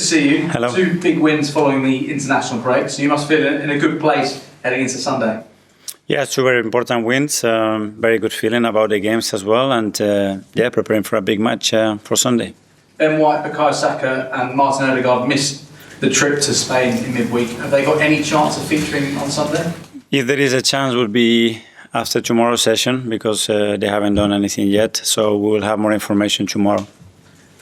to see you. Hello. 2 big wins following the international break, so you must feel in a good place heading into Sunday. Yeah, 2 very important wins. Very good feeling about the games as well, and preparing for a big match for Sunday. Ben White, Bukayo Saka and Martin Odegaard missed the trip to Spain in midweek. Have they got any chance of featuring on Sunday? If there is a chance, would be after tomorrow's session, because they haven't done anything yet, so we will have more information tomorrow.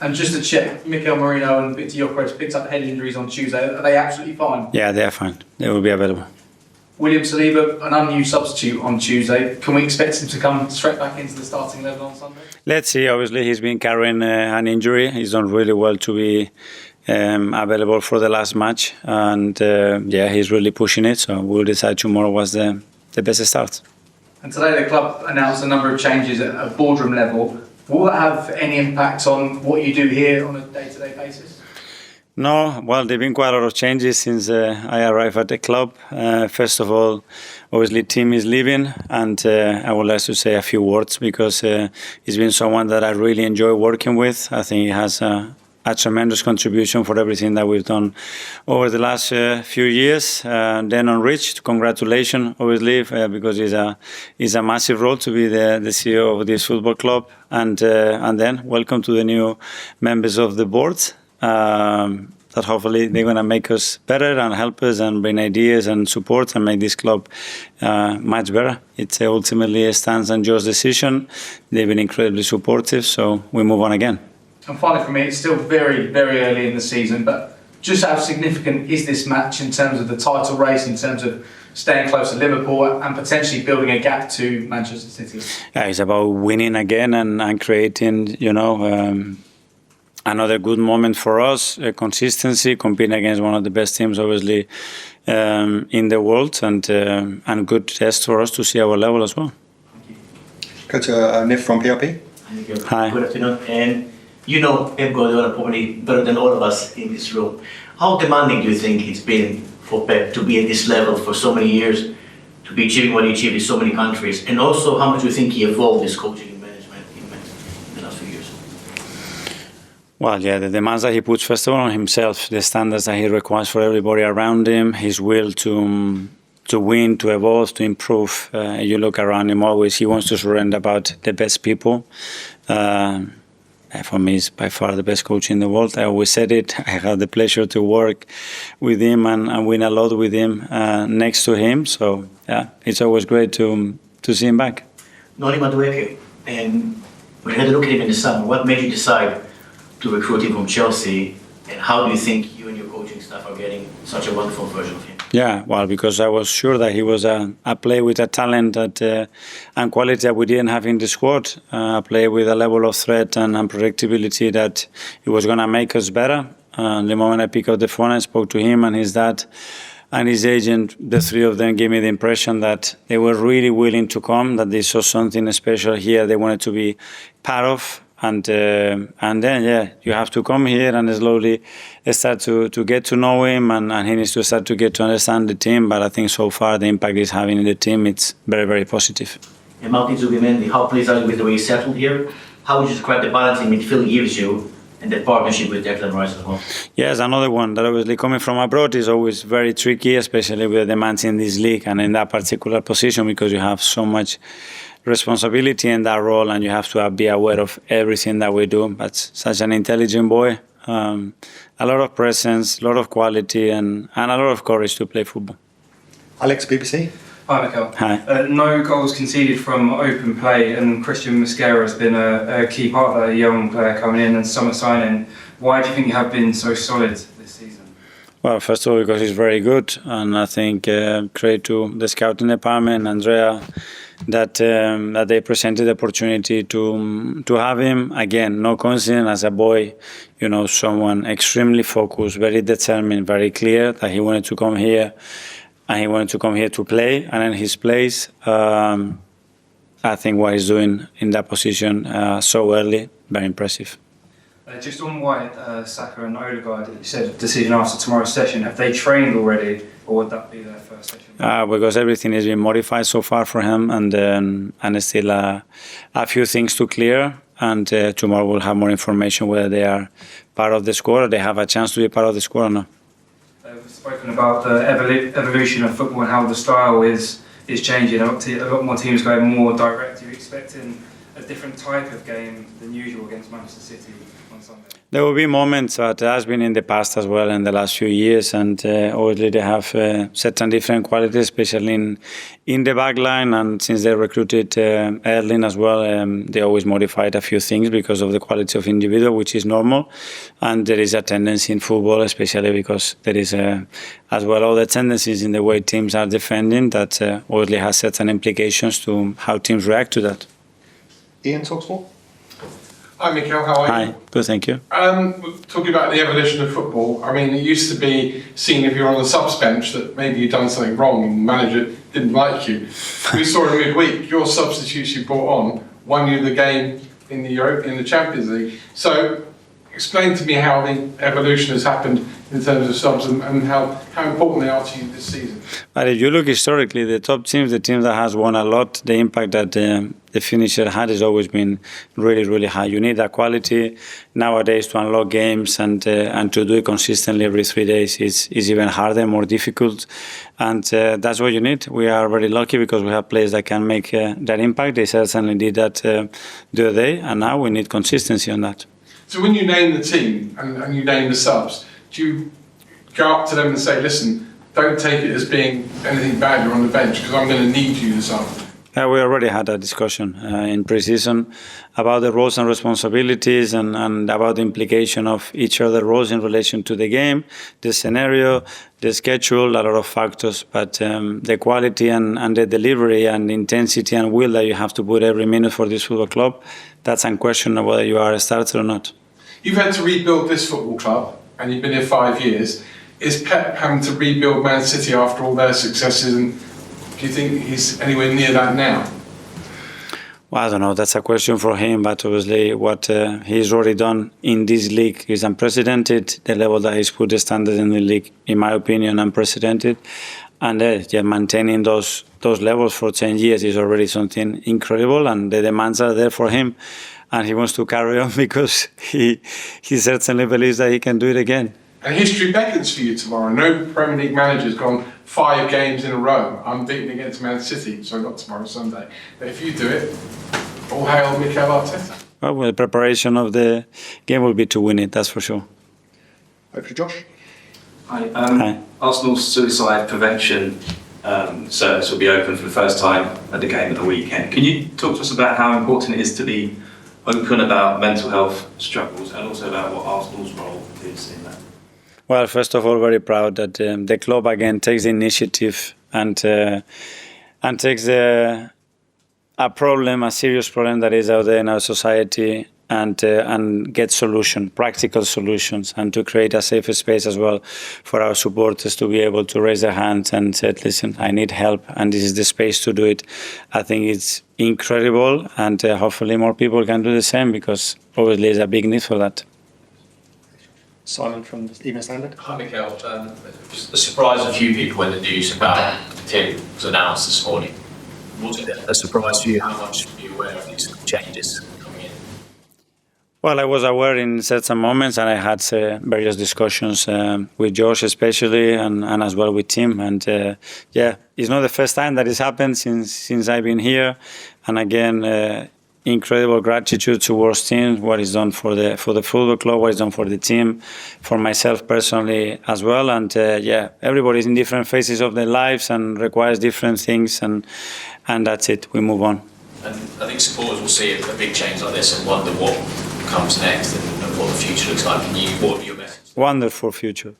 And just to check, Merino and Gyokeres picked up head injuries on Tuesday. Are they absolutely fine? Yeah, they are fine. They will be available. William Saliba, an unused substitute on Tuesday. Can we expect him to come straight back into the starting 11 on Sunday? Let's see. Obviously, he's been carrying an injury. He's done really well to be available for the last match. And he's really pushing it. So we'll decide tomorrow what's the best start. And today the club announced a number of changes at a boardroom level. Will that have any impact on what you do here on a day-to-day basis? No, well, there have been quite a lot of changes since I arrived at the club. First of all, obviously, Tim is leaving, and I would like to say a few words because he's been someone that I really enjoy working with. I think he has a tremendous contribution for everything that we've done over the last few years. Then on Rich, congratulations, obviously, because it's a massive role to be the CEO of this football club. And then welcome to the new members of the board. That hopefully they're going to make us better and help us and bring ideas and support and make this club much better. It's ultimately a Stan's and Joe's decision. They've been incredibly supportive, so we move on again. And finally for me, it's still very, very early in the season, but just how significant is this match in terms of the title race, in terms of staying close to Liverpool and potentially building a gap to Manchester City? Yeah, it's about winning again and creating, another good moment for us, consistency, competing against one of the best teams, obviously, in the world, and good test for us to see our level as well. Go to Nif from PRP. Hi. Good afternoon. And you know Pep Guardiola probably better than all of us in this room. How demanding do you think it's been for Pep to be at this level for so many years, to be achieving what he achieved in so many countries? And also, how much do you think he evolved his coaching and management in the last few years? Well, yeah, the demands that he puts, first of all, on himself, the standards that he requires for everybody around him, his will to win, to evolve, to improve. You look around him always, he wants to surrender about the best people. For me, he's by far the best coach in the world. I always said it. I had the pleasure to work with him and win a lot with him next to him. So, yeah, it's always great to see him back. Noni Madueke, and we had a look at him in the summer. What made you decide to recruit him from Chelsea, and how do you think you and your coaching staff are getting such a wonderful version of him? Yeah, well, because I was sure that he was a player with a talent and quality that we didn't have in the squad, a player with a level of threat and unpredictability that he was going to make us better. The moment I picked up the phone, I spoke to him and his dad and his agent. The 3 of them gave me the impression that they were really willing to come, that they saw something special here they wanted to be part of. And then, you have to come here and slowly start to get to know him, and he needs to start to get to understand the team. But I think so far the impact he's having in the team, it's very, very positive. And Martin Zubimendi, how pleased are you with the way you settled here? How would you describe the balance in midfield gives you and the partnership with Declan Rice as well? Yes, another one that obviously coming from abroad is always very tricky, especially with the demands in this league and in that particular position, because you have so much responsibility in that role and you have to be aware of everything that we do. But such an intelligent boy, a lot of presence, a lot of quality and a lot of courage to play football. Alex, BBC. Hi, Mikel. Hi. No goals conceded from open play, and Christian Mosquera has been a key part of that, a young player coming in and summer signing. Why do you think you have been so solid this season? Well, first of all, because he's very good, and I think credit to the scouting department, Andrea, that they presented the opportunity to have him. Again, no coincidence, as a boy, someone extremely focused, very determined, very clear that he wanted to come here, and he wanted to come here to play. And in his place, I think what he's doing in that position so early, very impressive. Just on White, Saka and Odegaard, you said decision after tomorrow's session. Have they trained already, or would that be their first session? Because everything has been modified so far for him, and still a few things to clear. And tomorrow we'll have more information whether they are part of the squad, or they have a chance to be part of the squad or not. We've spoken about the evolution of football and how the style is changing. A lot more teams going more direct. Are you expecting a different type of game than usual against Manchester City on Sunday? There will be moments, but there has been in the past as well in the last few years, and obviously they have certain different qualities, especially in the back line, and since they recruited Erling as well, they always modified a few things because of the quality of individual, which is normal, and there is a tendency in football, especially because there is as well all the tendencies in the way teams are defending that obviously has certain implications to how teams react to that. Ian, Talksport. Hi Mikel, how are you? Hi, good, thank you. Talking about the evolution of football, I mean, it used to be seen if you're on the subs bench that maybe you'd done something wrong and the manager didn't like you. We saw in midweek, your substitutes you brought on won you the game in the Champions League. So, explain to me how the evolution has happened in terms of subs and how important they are to you this season. But if you look historically, the top teams, the team that has won a lot, the impact that the finisher had has always been really, really high. You need that quality nowadays to unlock games, and to do it consistently every 3 days is even harder, more difficult, and that's what you need. We are very lucky because we have players that can make that impact. They certainly did that the other day, and now we need consistency on that. So when you name the team and you name the subs, do you go up to them and say, listen, don't take it as being anything bad, you're on the bench, because I'm going to need you this afternoon? We already had a discussion in pre-season about the roles and responsibilities and about the implication of each other roles in relation to the game, the scenario, the schedule, a lot of factors, but the quality and the delivery and the intensity and will that you have to put every minute for this football club, that's unquestionable whether you are a starter or not. You've had to rebuild this football club, and you've been here 5 years. Is Pep having to rebuild Man City after all their successes, and do you think he's anywhere near that now? Well, I don't know, that's a question for him, but obviously what he's already done in this league is unprecedented. The level that he's put the standard in the league, in my opinion, unprecedented. And maintaining those levels for 10 years is already something incredible, and the demands are there for him. And he wants to carry on because he certainly believes that he can do it again. And history beckons for you tomorrow. No Premier League manager's gone 5 games in a row unbeaten against Man City. So not tomorrow, Sunday. But if you do it, all hail Mikel Arteta. Well, the preparation of the game will be to win it, that's for sure. Over to Josh. Hi. Hi. Arsenal's suicide prevention service will be open for the first time at the game at the weekend. Can you talk to us about how important it is to be open about mental health struggles and also about what Arsenal's role is in that? Well, first of all, very proud that the club again takes the initiative and takes a serious problem that is out there in our society, and get practical solutions, and to create a safer space as well for our supporters to be able to raise their hands and say, listen, I need help, and this is the space to do it. I think it's incredible, and hopefully more people can do the same, because obviously there's a big need for that. Simon from the Evening Standard. Hi Mikel, a surprise a few people when the news about Tim was announced this morning. Was it a surprise for you? How much were you aware of these changes coming in? Well, I was aware in certain moments, and I had various discussions with Josh especially, and as well with Tim. And it's not the first time that it's happened since I've been here. And again, incredible gratitude towards Tim, what he's done for the football club, what he's done for the team, for myself personally as well. And everybody's in different phases of their lives and requires different things, and that's it. We move on. And I think supporters will see a big change like this and wonder what comes next and what the future looks like. What would be your message? Wonderful future.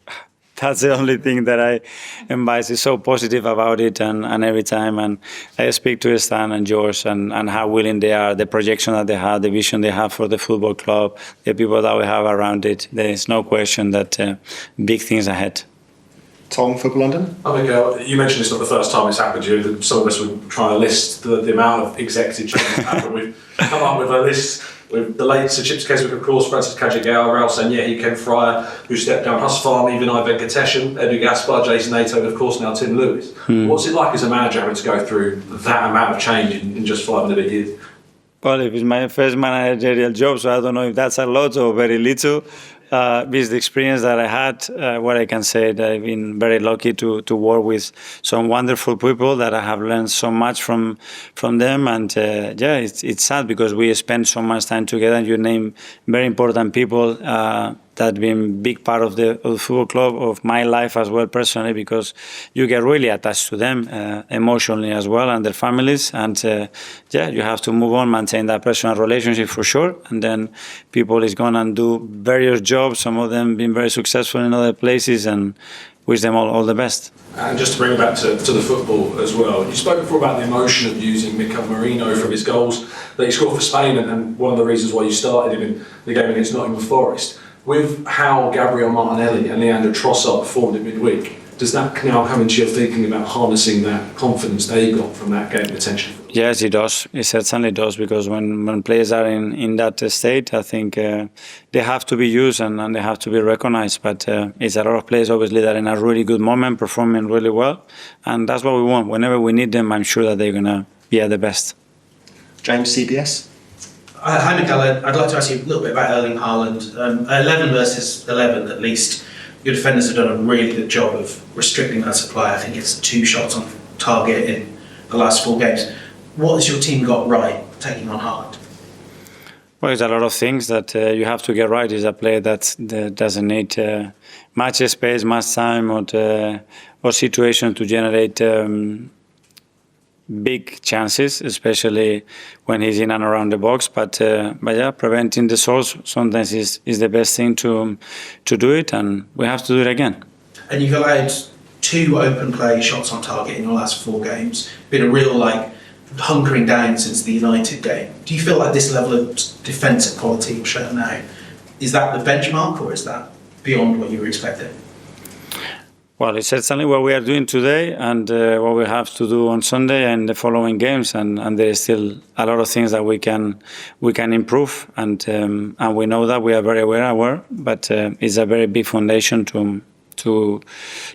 That's the only thing that I embrace. Is so positive about it, and every time, and I speak to Stan and George and how willing they are, the projection that they have, the vision they have for the football club, the people that we have around it. There is no question that big things ahead. Tom, Football London. I think you mentioned it's not the first time it's happened to you. Some of us were trying to list the amount of executive changes that happened. We've come up with a list with the late Sir Chips Keswick, of course, Francis Kajigal, Raul Sanyehi, Ken Fryer, who stepped down, Husfarm, even Ivan Venkateshan, Edu Gaspar, Jason Nato, and of course now Tim Lewis. What's it like as a manager having to go through that amount of change in just 5 and a bit years? Well, if it's my first managerial job, so I don't know if that's a lot or very little. With the experience that I had, what I can say that I've been very lucky to work with some wonderful people that I have learned so much from them. And yeah, it's sad because we spend so much time together. And you name very important people that have been big part of the football club, of my life as well personally, because you get really attached to them emotionally as well and their families. And yeah, you have to move on, maintain that personal relationship for sure. And then people is going to do various jobs, some of them being very successful in other places, and wish them all the best. And just to bring it back to the football as well, you spoke before about the emotion of using Mikel Merino from his goals that he scored for Spain, and one of the reasons why you started him in the game against Nottingham Forest. With how Gabriel Martinelli and Leandro Trossard performed in midweek, does that now come into your thinking about harnessing that confidence they got from that game potentially? Yes, it does. It certainly does, because when players are in that state, I think they have to be used and they have to be recognized. But it's a lot of players, obviously, that are in a really good moment, performing really well. And that's what we want. Whenever we need them, I'm sure that they're going to be at the best. James, CBS. Hi, Mikel. I'd like to ask you a little bit about Erling Haaland. 11 versus 11, at least. Your defenders have done a really good job of restricting that supply. I think it's 2 shots on target in the last 4 games. What has your team got right taking on Haaland? Well, it's a lot of things that you have to get right. He's a player that doesn't need much space, much time, or situation to generate big chances, especially when he's in and around the box. But yeah, preventing the source sometimes is the best thing to do it, and we have to do it again. And you've allowed 2 open play shots on target in your last 4 games. Been a real hunkering down since the United game. Do you feel like this level of defensive quality you're showing now, is that the benchmark, or is that beyond what you were expecting? Well, it's certainly what we are doing today and what we have to do on Sunday and the following games, and there is still a lot of things that we can improve, and we know that we are very aware, but it's a very big foundation to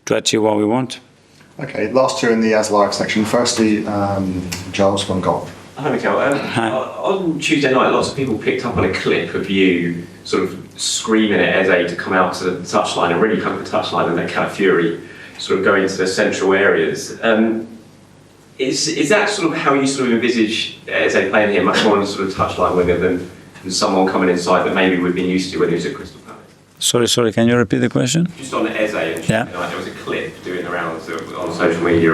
achieve what we want. Okay, last 2 in the As Live section. Firstly, Giles, 1 goal. Hi, Mikel. On Tuesday night, lots of people picked up on a clip of you sort of screaming at Eze to come out to the touchline and really come to the touchline and let Calafiori sort of go into the central areas. Is that sort of how you sort of envisage Eze playing here, much more on the sort of touchline winger than someone coming inside that maybe we've been used to when he was at Crystal Palace? Sorry, can you repeat the question? Just on Eze and Tuesday night, there was a clip doing the rounds on social media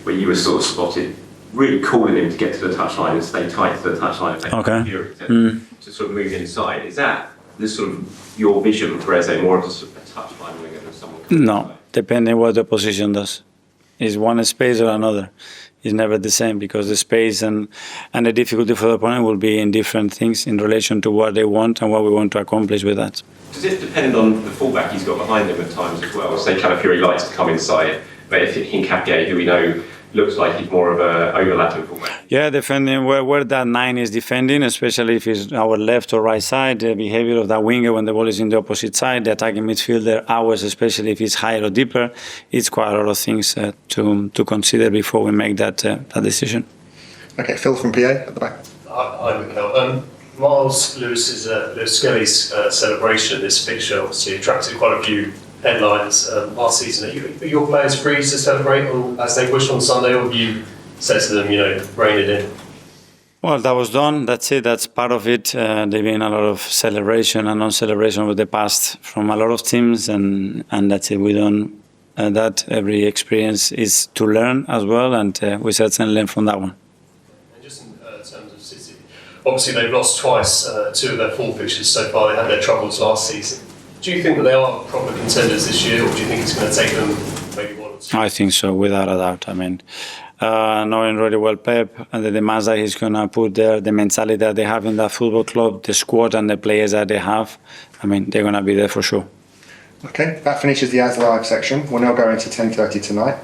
where you were sort of spotted really calling him to get to the touchline and stay tight to the touchline to sort of move inside. Is that this sort of your vision for Eze, more of a touchline winger than someone? No, depending what the position does. Is one space or another? It's never the same, because the space and the difficulty for the opponent will be in different things in relation to what they want and what we want to accomplish with that. Does it depend on the fullback he's got behind him at times as well? Say Calafiori likes to come inside, but if Hincapié, who we know looks like he's more of a overlapping fullback. Yeah, defending where that 9 is defending, especially if it's our left or right side, the behavior of that winger when the ball is in the opposite side, the attacking midfielder, ours, especially if it's higher or deeper, it's quite a lot of things to consider before we make that decision. Okay, Phil from PA at the back. Hi, Mikel. Myles Skelly's celebration of this fixture obviously attracted quite a few headlines last season. Are your players free to celebrate as they wish on Sunday, or have you said to them, rein it in? Well, that was done. That's it. That's part of it. There's been a lot of celebration and non-celebration over the past from a lot of teams, and that's it. We don't. That every experience is to learn as well, and we certainly learn from that one. And just in terms of City, obviously they've lost twice, 2 of their 4 fixtures so far. They had their troubles last season. Do you think that they are proper contenders this year, or do you think it's going to take them maybe 1 or 2? I think so, without a doubt. I mean, knowing really well Pep and the demands that he's going to put there, the mentality that they have in that football club, the squad and the players that they have, I mean, they're going to be there for sure. Okay, that finishes the As Live section. We'll now go into 10:30 tonight.